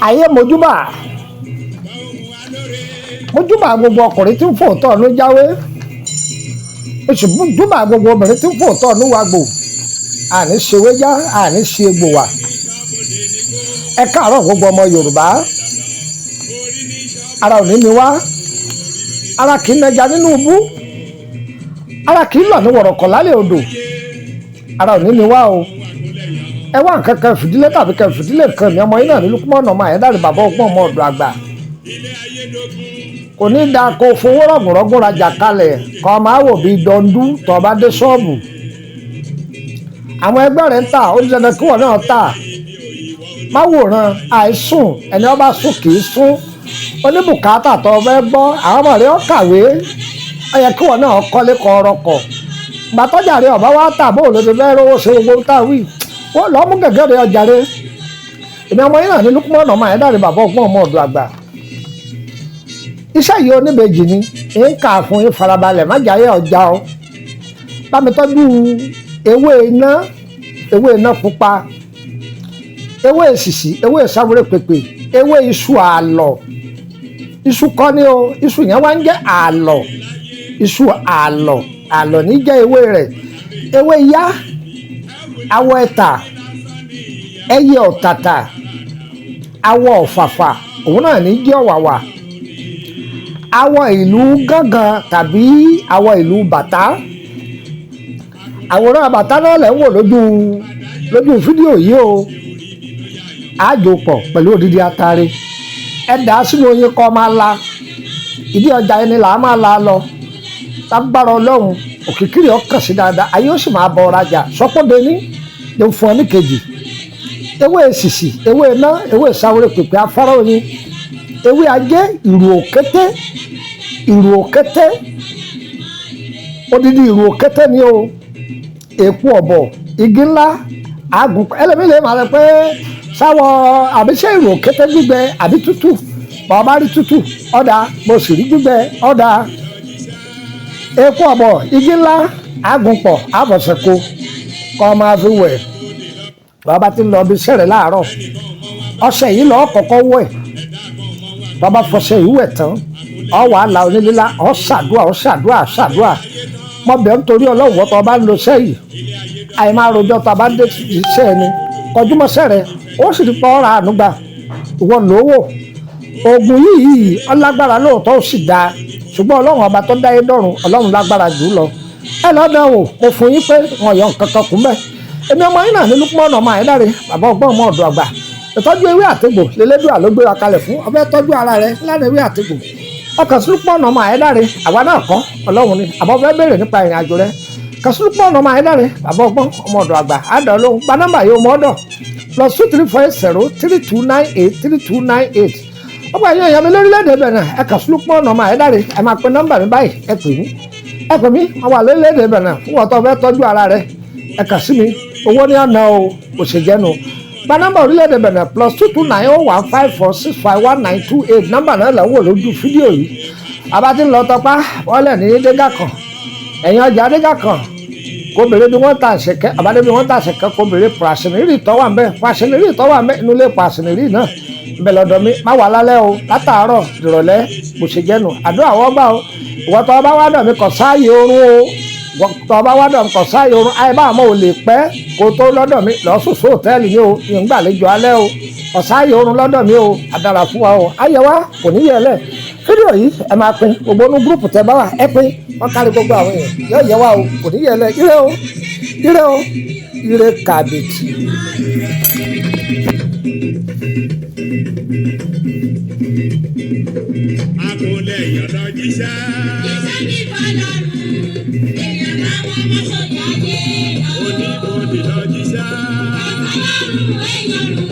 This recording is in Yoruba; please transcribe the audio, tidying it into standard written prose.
ayé mojúbà gbogbo ọkùnrin tí ń fòótọ́ ló jáwé oṣù mojúbà gbogbo obìnrin tí ń fòótọ́ ló wàgbò àní ṣèwéjá àní ṣe egbò wà. Ẹ káàárọ̀ gbogbo ọmọ Yorùbá, ara òní ni wá, ara kì í nẹja nínú ibú, ara kì í lọ ní wọ̀rọ̀kọ̀ lálẹ́ odò, ara òní ni wá o. Ẹ wá nǹkan kan fìdílé tàbí kan fìdílé nǹkan mi, ọmọ yín náà ní Lukumọ̀nà ọmọ Ayédáre bàbá ọgbọ́n ọmọ ọ̀dọ̀ àgbà. Kò ní da kó fowó rọ̀gùnrọ̀gùn rajà kalẹ̀ kọ́ máa wò bí dọ́ndú tó bá dé ṣọ́ọ̀bù. Àwọn ẹgbẹ́ rẹ̀ ń tà ó ní dandan kí wọ́n náà tà. Má wòran àìsùn, ẹni ọba sùn kì í sún. Oníbùkátà tó fẹ́ gbọ́ àwọn ọmọ rẹ̀ ó kàwé, ó yẹ kí wọ́n náà kọ́lé kọ́ ọrọ̀kọ̀. Gbàtọ́jà rẹ̀ ọ̀bá wá tà bóun ló ti fẹ́ rówó ṣe gbogbo táwí. Wọ́n lọ́ mú gẹ́gẹ́ rẹ̀ ọjà rẹ̀. Èmi ọmọ yín náà ní Lukumọ̀nà ọmọ Ayédáre bàbá ọgbọ́n ọmọ ọ̀dọ̀ àgbà. Iṣẹ́ yìí oníbejì ni ń kà fún yín farabalẹ̀ má jáyé ọjà o. Bá mi tọ́jú ewé iná pupa, ewé èsìsì, ewé ìsáwúrẹ́ pèpè, ewé iṣu àlọ̀. Iṣu kọ́ ni o, iṣu yẹn wá ń jẹ́ àlọ̀. Iṣu àlọ̀ ní jẹ́ ewé rẹ̀. Ewé yá, awọ ẹ̀tà, ẹyẹ ọ̀tàtà, awọ ọ̀fàfà, òun náà ní jẹ́ ọ̀wàwà. Awọ ìlú gángan tàbí awọ ìlú bàtá. Àwòrán bàtá náà lẹ́ ń wò lójú fídíò yìí o. Àjòpọ̀ pẹ̀lú odidi atare. Ẹ dà á sínú oyin kọ́ máa la. Ìdí ọjà ẹni là á máa la lọ. Lágbára Ọlọ́run òkìkiri ọkàn sí dáadáa, ayé ó sì máa bọ ọrajà sọpọ́dé ní ló fún ọ ní kejì. Ewé èsìsì, ewé iná, ewé ìsáwúrẹ́ pèpè afárá oyin, ewé ajé, ìrù òkété, odidi ìrù òkété ni o. Èpo ọ̀bọ̀, igi ńlá, àgùn ẹlẹ́mìí lè máa rẹ pé sáwọ àbí ṣé ìrù òkété gbígbẹ àbí tútù, bàbá rí tútù ọ̀dà, mo sì rí gbígbẹ ọ̀dà. Èpo ọ̀bọ̀, igi ńlá, àgùn pọ̀, àbọ̀sẹ̀kọ kọ́ máa fi wẹ̀. Bàbá ti ń lọ bí sẹ́rẹ̀ láàárọ̀, ọṣẹ yìí lọ́ọ́ kọ́kọ́ wẹ̀. Bàbá fọṣẹ yìí wẹ̀ tán, ọ wà á la onílélá, ọ ṣàdúà. Mo bẹ̀ ń torí Ọlọ́run wọ́n tó bá ń lo sẹ́yìn. Àì máa rojọ́ tó bá ń dé iṣẹ́ ẹni. Kọjúmọ́sẹ́ rẹ̀, ó sì ti pọ̀ ọ́ra ànúgbà. Ìwọ lówó. Oògùn yìí ọlágbára lóòótọ́ ó sì dáa. Ṣùgbọ́n Ọlọ́run ọba tó dáyé dọ́run, Ọlọ́run lágbára jù lọ. Ẹ lọ́dọ̀ wò, mo fún yín pé wọn yọ nǹkan kan kú mẹ́. Èmi ọmọ yín náà ní Lukumọ̀nà ọmọ Ayédáre bàbá ọgbọ́n ọmọ ọ̀dọ̀ àgbà. Ìtọ́jú ewé àtegbò lélẹ́dùà ló gbé wa kalẹ̀ fún. Ó fẹ́ tọ́jú ara rẹ̀ lánàá ewé àtegbò. Ọkàn sí Lukumọ̀nà ọmọ Ayédáre, àwa náà kọ́ Ọlọ́run ni. Àbọ̀ fẹ́ béèrè nípa ìrìn àjò rẹ̀. Kàn sí Lukumọ̀nà ọmọ Ayédáre bàbá ọgbọ́n ọmọ ọ̀dọ̀ àgbà. Àdọ̀ lóhùn gba nọ́mbà yìí ọmọ ọ̀dọ̀ +234803298. Ọgbà yẹn ìyá mi lórílẹ̀‐èdè Benin, ẹ kàn sí Lukumọ̀nà ọmọ Ayédáre, ẹ máa pe nọ́mbà mi báyìí, ẹ pè mí, wọ́n wà lórílẹ̀‐èdè Benin fún wọn tó fẹ́ tọ́jú ara rẹ̀, ẹ kàn sí mi, owó ní ọ̀nà o, kò ṣe jẹ́nu. Gba nọ́mbà orílẹ̀‐èdè Benin +2290154651928, nọ́mbà náà là ń wò lójú fídíò yìí. Àbá ti ń lọ tọpá wọlé ní dégà kan, ẹ̀yìn ọjà dégà kan, kó bèrè bí wọ́n ta àṣẹkẹ́, àbádé bí wọ́n ta àṣẹkẹ́ kó bèrè pàṣẹnìrì tọ́wà ń bẹ́, pàṣẹnìrì tọ́wà ń bẹ́ inú ilé pàṣẹnìrì náà. Ibẹ̀ lọ́dọ̀ mi má wà lálẹ́ o, látàárọ̀ dìrọ̀lẹ́ bó ṣe jẹ́nu. Àdúrà wọ́n gbà o, ìwọ tó bá wá dọ̀ mi kọ̀ sáàyè oorun o, ìwọ tó bá wá dọ̀ mi kọ̀ sáàyè oorun, àyè bá àmọ́ ò lè pẹ́ kó tó lọ́dọ̀ mi lọ sùn sí hòtẹ́ẹ̀lì ni o, ìyẹn ń gbàlejò alẹ́ o, kọ̀ sáàyè oorun lọ́dọ̀ mi o, àdàrà fún wa o, ayẹ wa kò ní yẹ lẹ̀. Fídíò yìí ẹ máa pín gbogbo inú gúrùpù tẹ bá wà ẹ pín wọn kárí gbogbo àwọn èèyàn yóò yẹ wa o, kò ní yẹ lẹ̀. Ire kàbìtì. Akọ̀lẹ̀ ìyànà jíṣẹ́. Jíṣẹ́ ní Fọlọ́run, èèyàn máa wọ́n mọ́tò jáde. Oníbodè lọ jíṣẹ́. Ọlọ́run èèyàn rú.